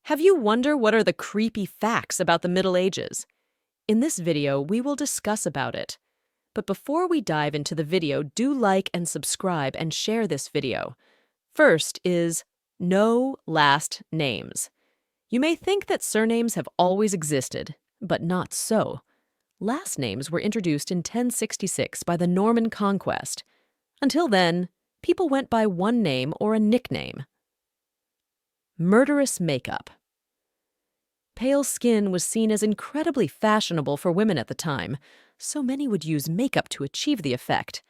Have you wondered what are the creepy facts about the Middle Ages? In this video, we will discuss about it. But before we dive into the video, do like and subscribe and share this video. First is no last names. You may think that surnames have always existed, but not so. Last names were introduced in 1066 by the Norman Conquest. Until then, people went by one name or a nickname. Murderous makeup. Pale skin was seen as incredibly fashionable for women at the time, so many would use makeup to achieve the effect.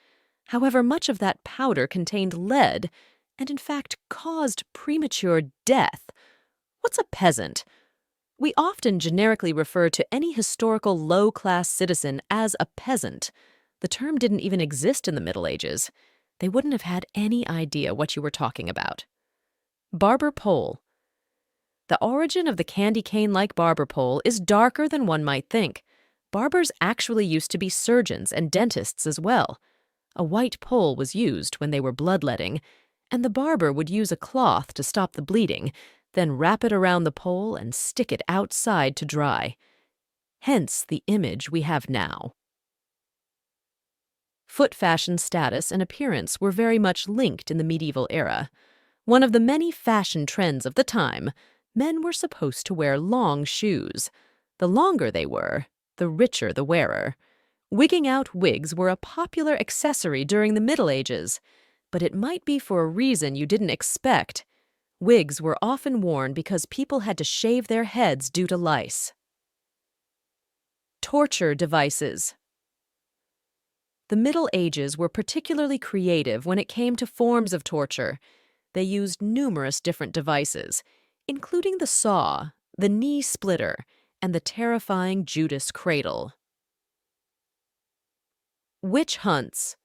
However, much of that powder contained lead and in fact caused premature death. What's a peasant? We often generically refer to any historical low-class citizen as a peasant. The term didn't even exist in the Middle Ages. They wouldn't have had any idea what you were talking about. Barber pole. The origin of the candy cane-like barber pole is darker than one might think. Barbers actually used to be surgeons and dentists as well. A white pole was used when they were bloodletting, and the barber would use a cloth to stop the bleeding, then wrap it around the pole and stick it outside to dry. Hence the image we have now. Foot fashion status and appearance were very much linked in the medieval era. One of the many fashion trends of the time, men were supposed to wear long shoes. The longer they were, the richer the wearer. Wigging out wigs were a popular accessory during the Middle Ages, but it might be for a reason you didn't expect. Wigs were often worn because people had to shave their heads due to lice. Torture devices. The Middle Ages were particularly creative when it came to forms of torture. They used numerous different devices, including the saw, the knee splitter, and the terrifying Judas cradle. Witch hunts.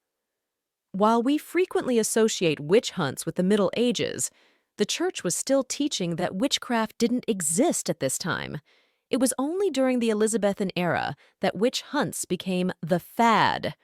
While we frequently associate witch hunts with the Middle Ages, the Church was still teaching that witchcraft didn't exist at this time. It was only during the Elizabethan era that witch hunts became the fad.